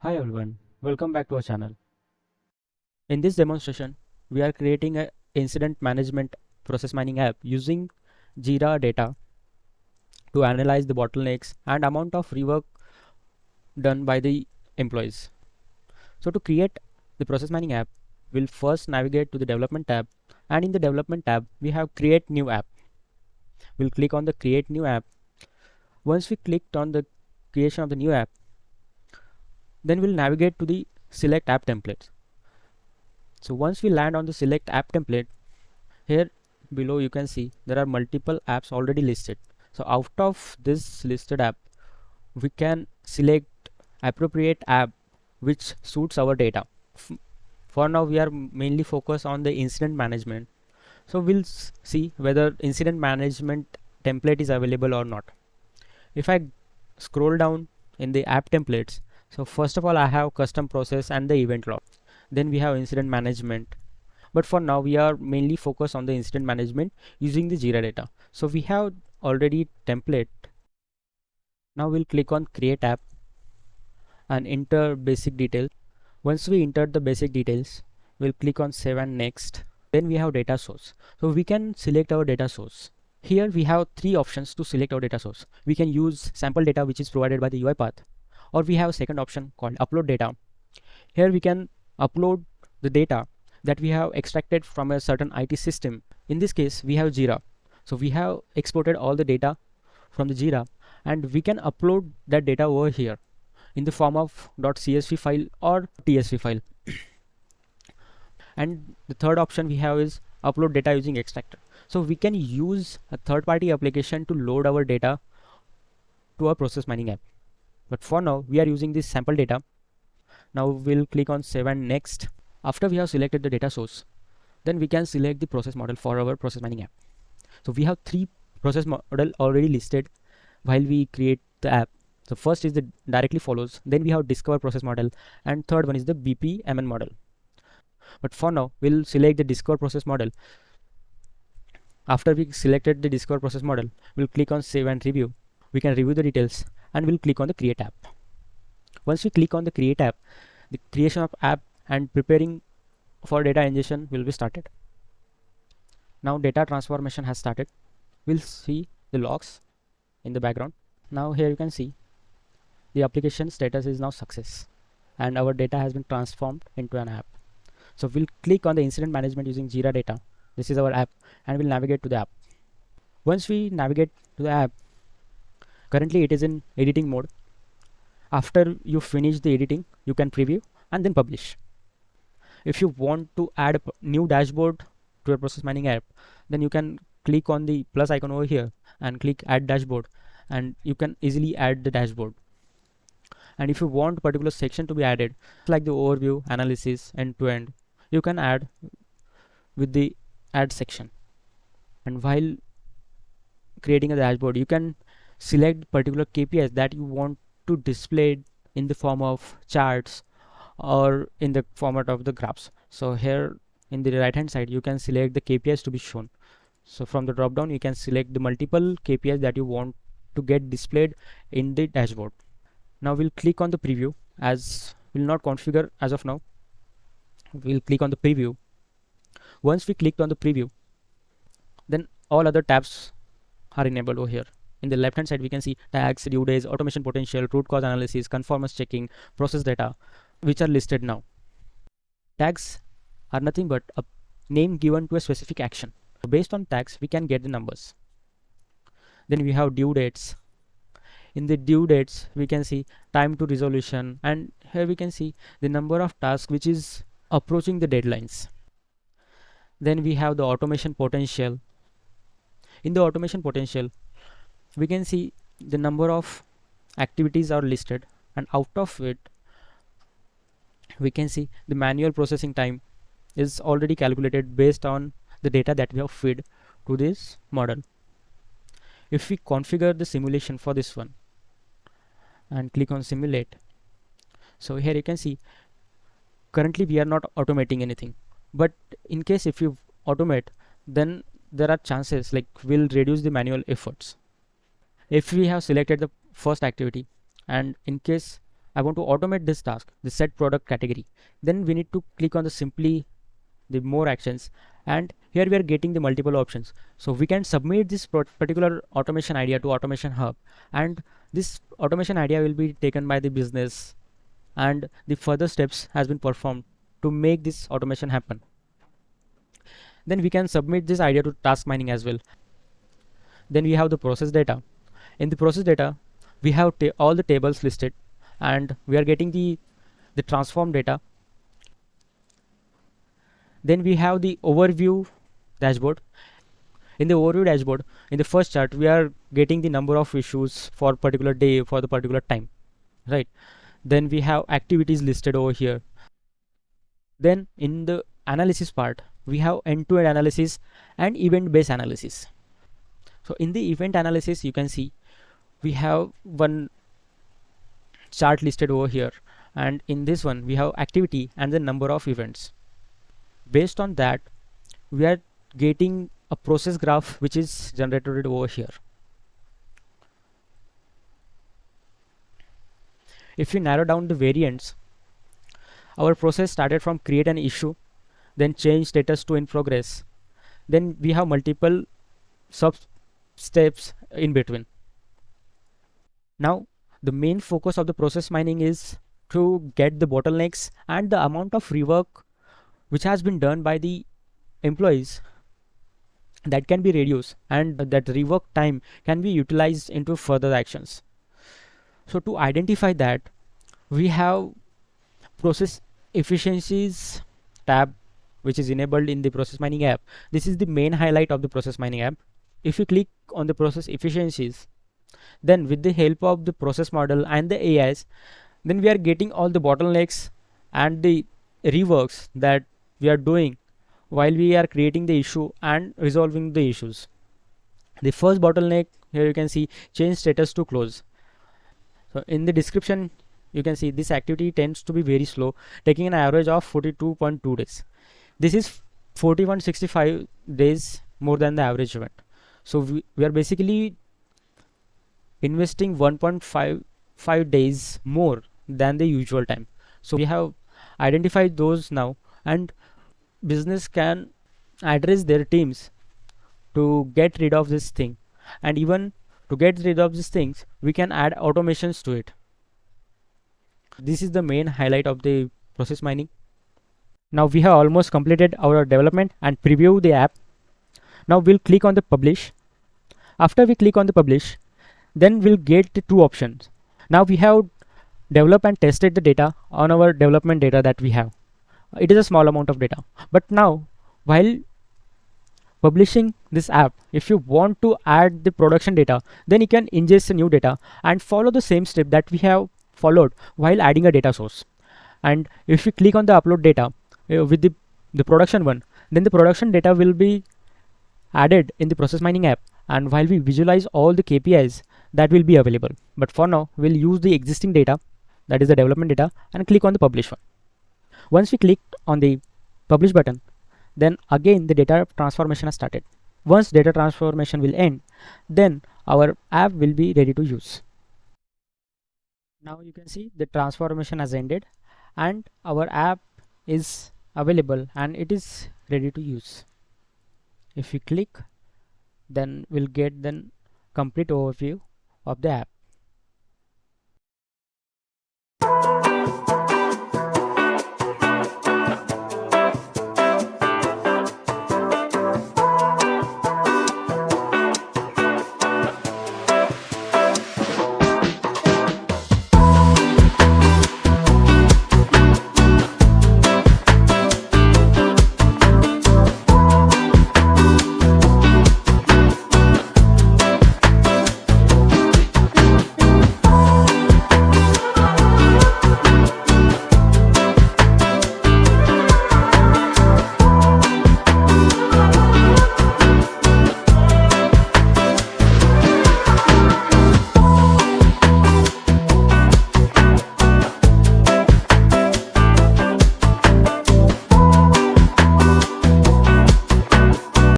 Hi everyone, welcome back to our channel. In this demonstration, we are creating an incident management process mining app using Jira data to analyze the bottlenecks and amount of rework done by the employees. So to create the process mining app, we'll first navigate to the development tab, and in the development tab, we have create new app. We'll click on the create new app. Once we clicked on the creation of the new app, then we'll navigate to the select app template. So once we land on the select app template, here below you can see there are multiple apps already listed. So out of this listed app, we can select appropriate app which suits our data. For now we are mainly focused on the incident management, so we'll see whether incident management template is available or not. If I scroll down in the app templates, so first of all I have custom process and the event log, then we have incident management, but for now we are mainly focused on the incident management using the Jira data. So we have already template. Now we'll click on create app and enter basic details. Once we enter the basic details, we'll click on save and next. Then we have data source, so we can select our data source. Here we have three options to select our data source. We can use sample data which is provided by the UiPath, or we have a second option called upload data. Here we can upload the data that we have extracted from a certain IT system. In this case we have Jira, so we have exported all the data from the Jira and we can upload that data over here in the form of .csv file or tsv file. And the third option we have is upload data using extractor. So we can use a third-party application to load our data to a process mining app, but for now we are using this sample data. Now we'll click on save and next. After we have selected the data source, then we can select the process model for our process mining app. So we have three process model already listed while we create the app. So first is the directly follows, then we have discover process model, and third one is the BPMN model. But for now we'll select the discover process model. After we selected the discover process model, we'll click on save and review. We can review the details and we'll click on the create app. Once we click on the create app, the creation of app and preparing for data ingestion will be started. Now data transformation has started. We'll see the logs in the background. Now here you can see the application status is now success and our data has been transformed into an app. So we'll click on the incident management using Jira data. This is our app, and we'll navigate to the app. Once we navigate to the app, currently it is in editing mode. After you finish the editing, you can preview and then publish. If you want to add a new dashboard to your process mining app, then you can click on the plus icon over here and click add dashboard, and you can easily add the dashboard. And if you want a particular section to be added, like the overview, analysis, end to end, you can add with the add section. And while creating a dashboard, you can select particular KPIs that you want to display in the form of charts or in the format of the graphs. So here in the right hand side you can select the KPIs to be shown. So from the drop down you can select the multiple KPIs that you want to get displayed in the dashboard. Now we'll click on the preview, as we'll not configure as of now. We'll click on the preview. Once we clicked on the preview, then all other tabs are enabled over here. In the left hand side we can see tags, due days, automation potential, root cause analysis, conformance checking, process data, which are listed now. Tags are nothing but a name given to a specific action. Based on tags we can get the numbers. Then we have due dates. In the due dates we can see time to resolution, and here we can see the number of tasks which is approaching the deadlines. Then we have the automation potential. In the automation potential we can see the number of activities are listed, and out of it we can see the manual processing time is already calculated based on the data that we have fed to this model. If we configure the simulation for this one and click on simulate, so here you can see currently we are not automating anything, but in case if you automate, then there are chances like we'll reduce the manual efforts. If we have selected the first activity and in case I want to automate this task, the set product category. Then we need to click on the more actions, and here we are getting the multiple options. So we can submit this particular automation idea to automation hub, and this automation idea will be taken by the business, and the further steps has been performed to make this automation happen. Then we can submit this idea to task mining as well. Then we have the process data. In the process data, we have all the tables listed, and we are getting the transform data. Then we have the overview dashboard. In the overview dashboard, in the first chart, we are getting the number of issues for particular day, for the particular time, right? Then we have activities listed over here. Then in the analysis part, we have end-to-end analysis and event-based analysis. So in the event analysis, you can see we have one chart listed over here, and in this one we have activity and the number of events. Based on that, we are getting a process graph which is generated over here. If we narrow down the variants, our process started from create an issue, then change status to in progress. Then we have multiple sub steps in between. Now the main focus of the process mining is to get the bottlenecks and the amount of rework which has been done by the employees that can be reduced, and that rework time can be utilized into further actions. So to identify that, we have process efficiencies tab which is enabled in the process mining app. This is the main highlight of the process mining app. If you click on the process efficiencies, then with the help of the process model and the AIs, then we are getting all the bottlenecks and the reworks that we are doing while we are creating the issue and resolving the issues. The first bottleneck, here you can see change status to close. So in the description, you can see this activity tends to be very slow, taking an average of 42.2 days. This is 4165 days more than the average event. So we are basically investing 1.55 days more than the usual time. So we have identified those now, and business can address their teams to get rid of this thing, and even to get rid of these things, we can add automations to it. This is the main highlight of the process mining. Now we have almost completed our development and preview the app. Now we'll click on the publish. After we click on the publish, then we'll get the two options. Now we have developed and tested the data on our development data that we have. It is a small amount of data, but now while publishing this app, if you want to add the production data, then you can ingest the new data and follow the same step that we have followed while adding a data source. And if we click on the upload data with the production one, then the production data will be added in the process mining app, and while we visualize all the KPIs that will be available. But for now, we'll use the existing data, that is the development data, and click on the publish one. Once we click on the publish button, then again the data transformation has started. Once data transformation will end, then our app will be ready to use. Now you can see the transformation has ended and our app is available and it is ready to use. If we click, then we'll get the complete overview of the app.